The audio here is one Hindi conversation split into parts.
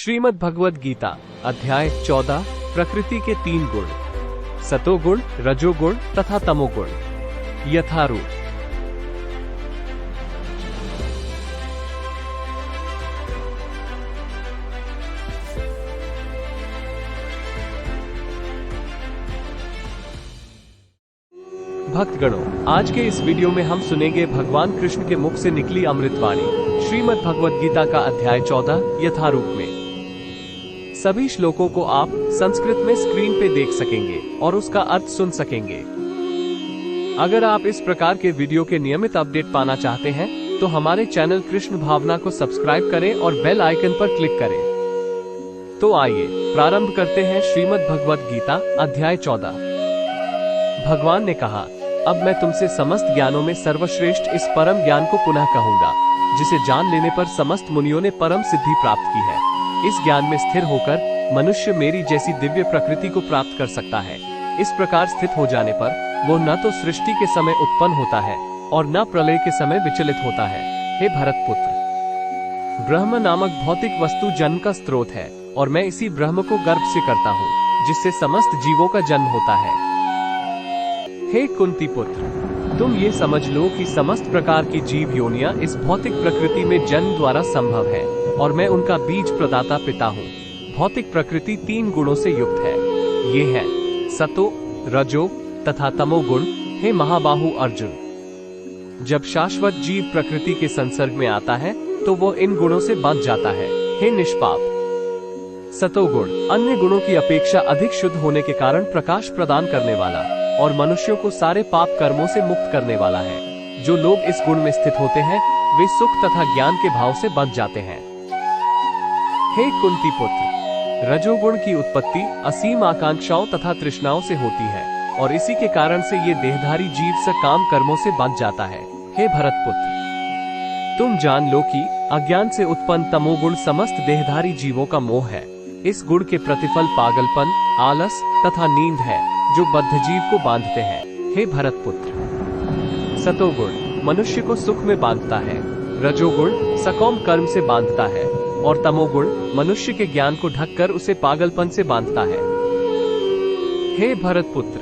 श्रीमद् भगवद गीता अध्याय 14 प्रकृति के 3 गुण सतोगुण, रजोगुण तथा तमोगुण यथारूप। भक्तगणों, आज के इस वीडियो में हम सुनेंगे भगवान कृष्ण के मुख से निकली अमृतवाणी श्रीमद् भगवद गीता का अध्याय 14 यथारूप में। सभी श्लोकों को आप संस्कृत में स्क्रीन पे देख सकेंगे और उसका अर्थ सुन सकेंगे। अगर आप इस प्रकार के वीडियो के नियमित अपडेट पाना चाहते हैं तो हमारे चैनल कृष्ण भावना को सब्सक्राइब करें और बेल आइकन पर क्लिक करें। तो आइए प्रारंभ करते हैं श्रीमद् भगवद गीता अध्याय 14। भगवान ने कहा, अब मैं तुमसे समस्त ज्ञानों में सर्वश्रेष्ठ इस परम ज्ञान को पुनः कहूंगा, जिसे जान लेने पर समस्त मुनियों ने परम सिद्धि प्राप्त की है। इस ज्ञान में स्थिर होकर मनुष्य मेरी जैसी दिव्य प्रकृति को प्राप्त कर सकता है। इस प्रकार स्थित हो जाने पर वो न तो सृष्टि के समय उत्पन्न होता है और न प्रलय के समय विचलित होता है। हे भरत पुत्र, ब्रह्म नामक भौतिक वस्तु जन्म का स्रोत है और मैं इसी ब्रह्म को गर्भ से करता हूँ, जिससे समस्त जीवों का जन्म होता है। हे कुंती पुत्र, तुम ये समझ लो कि समस्त प्रकार की जीव योनियां इस भौतिक प्रकृति में जन्म द्वारा संभव है और मैं उनका बीज प्रदाता पिता हूँ। भौतिक प्रकृति 3 गुणों से युक्त है। ये है सतो, रजो तथा तमोगुण। हे महाबाहु अर्जुन, जब शाश्वत जीव प्रकृति के संसर्ग में आता है तो वो इन गुणों से बंध जाता है। हे निष्पाप, सतोगुण अन्य गुणों की अपेक्षा अधिक शुद्ध होने के कारण प्रकाश प्रदान करने वाला और मनुष्यों को सारे पाप कर्मों से मुक्त करने वाला है। जो लोग इस गुण में स्थित होते हैं वे सुख तथा ज्ञान के भाव से बंध जाते हैं। हे कुंती पुत्र, रजोगुण की उत्पत्ति असीम आकांक्षाओं तथा तृष्णाओं से होती है और इसी के कारण से ये देहधारी जीव सकाम कर्मों से बंध जाता है। हे भरत पुत्र, तुम जान लो कि अज्ञान से उत्पन्न तमोगुण समस्त देहधारी जीवों का मोह है। इस गुण के प्रतिफल पागलपन, आलस तथा नींद है, जो बद्ध जीव को बांधते हैं। हे भरत पुत्र, सतोगुण मनुष्य को सुख में बांधता है, रजोगुण सकाम कर्म से बांधता है और तमोगुण मनुष्य के ज्ञान को ढककर उसे पागलपन से बांधता है। हे भरत पुत्र,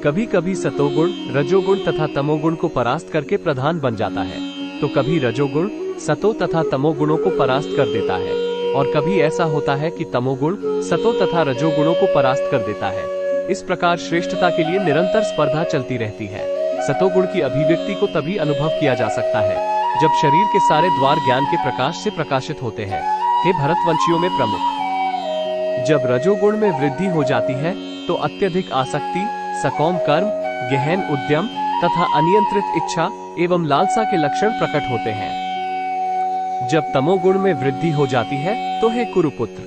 कभी कभी सतोगुण रजोगुण तथा तमोगुण को परास्त करके प्रधान बन जाता है, तो कभी रजोगुण सतो तथा तमोगुणों को परास्त कर देता है और कभी ऐसा होता है कि तमोगुण सतो तथा रजोगुणों को परास्त कर देता है। इस प्रकार श्रेष्ठता के लिए निरंतर स्पर्धा चलती रहती है। सतोगुण की अभिव्यक्ति को तभी अनुभव किया जा सकता है जब शरीर के सारे द्वार ज्ञान के प्रकाश से प्रकाशित होते हैं। हे भरतवंशियों में प्रमुख, जब रजोगुण में वृद्धि हो जाती है तो अत्यधिक आसक्ति, सकाम कर्म, गहन उद्यम तथा अनियंत्रित इच्छा एवं लालसा के लक्षण प्रकट होते हैं। जब तमोगुण में वृद्धि हो जाती है तो हे कुरुपुत्र,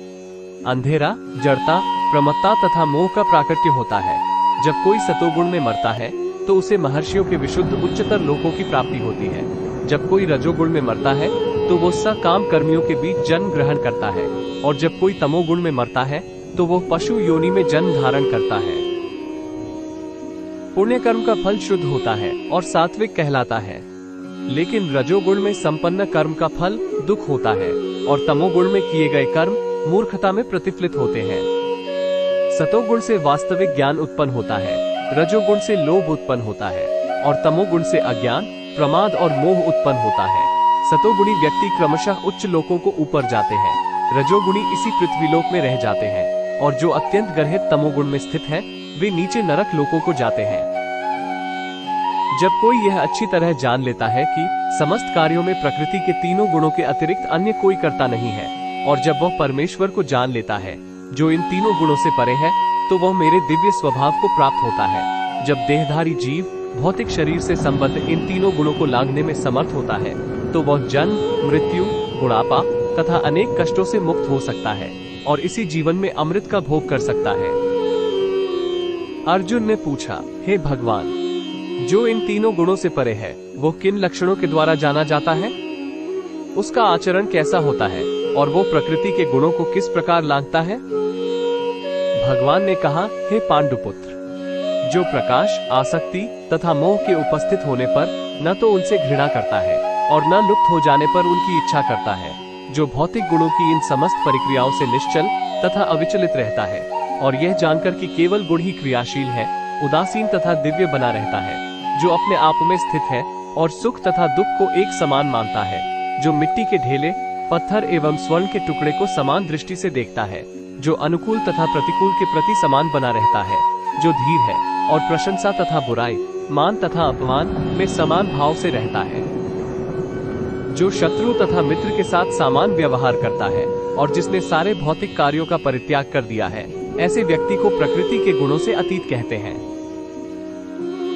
अंधेरा, जड़ता, प्रमत्ता तथा मोह का प्राकट्य होता है। जब कोई सतोगुण में मरता है तो उसे महर्षियों के विशुद्ध उच्चतर लोकों की प्राप्ति होती है। जब कोई रजोगुण में मरता है तो वो सकाम कर्मियों के बीच जन्म ग्रहण करता है और जब कोई तमोगुण में मरता है तो वो पशु योनि में जन्म धारण करता है। पुण्य कर्म का फल शुद्ध होता है और सात्विक कहलाता है, लेकिन रजोगुण में संपन्न कर्म का फल दुख होता है और तमोगुण में किए गए कर्म मूर्खता में प्रतिफलित होते हैं। सतोगुण से वास्तविक ज्ञान उत्पन्न होता है, रजोगुण से लोभ उत्पन्न होता है और तमोगुण से अज्ञान, प्रमाद और मोह उत्पन्न होता है। सतोगुणी व्यक्ति क्रमशः उच्च लोकों को ऊपर जाते हैं, रजोगुणी इसी पृथ्वीलोक में रह जाते हैं और जो अत्यंत गर्हित तमोगुण में स्थित हैं, वे नीचे नरक लोकों को जाते हैं। जब कोई यह अच्छी तरह जान लेता है कि समस्त कार्यों में प्रकृति के 3 गुणों के अतिरिक्त अन्य कोई करता नहीं है और जब वह परमेश्वर को जान लेता है जो इन 3 गुणों से परे है, तो वह मेरे दिव्य स्वभाव को प्राप्त होता है। जब देहधारी जीव भौतिक शरीर से संबद्ध इन 3 गुणों को लांघने में समर्थ होता है तो वह जन्म, मृत्यु, बुढ़ापा तथा अनेक कष्टों से मुक्त हो सकता है और इसी जीवन में अमृत का भोग कर सकता है। अर्जुन ने पूछा, हे भगवान, जो इन 3 गुणों से परे है वो किन लक्षणों के द्वारा जाना जाता है? उसका आचरण कैसा होता है और वो प्रकृति के गुणों को किस प्रकार लांघता है? भगवान ने कहा, हे पांडुपुत्र, जो प्रकाश, आसक्ति तथा मोह के उपस्थित होने पर न तो उनसे घृणा करता है और न लुप्त हो जाने पर उनकी इच्छा करता है, जो भौतिक गुणों की इन समस्त प्रक्रियाओं से निश्चल तथा अविचलित रहता है, और यह जानकर कि केवल गुण ही क्रियाशील है, उदासीन तथा दिव्य बना रहता है, जो अपने आप में स्थित है और सुख तथा दुख को एक समान मानता है, जो मिट्टी के ढेले, पत्थर एवं स्वर्ण के टुकड़े को समान दृष्टि से देखता है, जो अनुकूल तथा प्रतिकूल के प्रति समान बना रहता है, जो धीर है और प्रशंसा तथा बुराई, मान तथा अपमान में समान भाव से रहता है, जो शत्रु तथा मित्र के साथ समान व्यवहार करता है और जिसने सारे भौतिक कार्यों का परित्याग कर दिया है, ऐसे व्यक्ति को प्रकृति के गुणों से अतीत कहते हैं।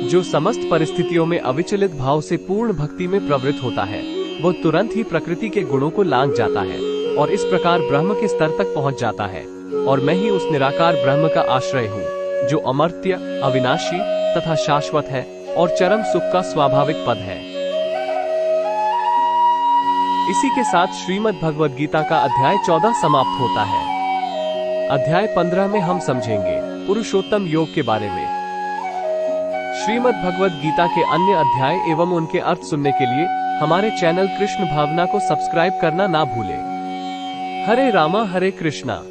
जो समस्त परिस्थितियों में अविचलित भाव से पूर्ण भक्ति में प्रवृत्त होता है, वो तुरंत ही प्रकृति के गुणों को लांघ जाता है और इस प्रकार ब्रह्म के स्तर तक पहुंच जाता है। और मैं ही उस निराकार ब्रह्म का आश्रय हूँ, जो अमर्त्य, अविनाशी तथा शाश्वत है और चरम सुख का स्वाभाविक पद है। इसी के साथ श्रीमद् भगवद गीता का अध्याय 14 समाप्त होता है। अध्याय 15 में हम समझेंगे पुरुषोत्तम योग के बारे में। श्रीमद् भगवद गीता के अन्य अध्याय एवं उनके अर्थ सुनने के लिए हमारे चैनल कृष्ण भावना को सब्सक्राइब करना ना भूलें। हरे रामा हरे कृष्णा।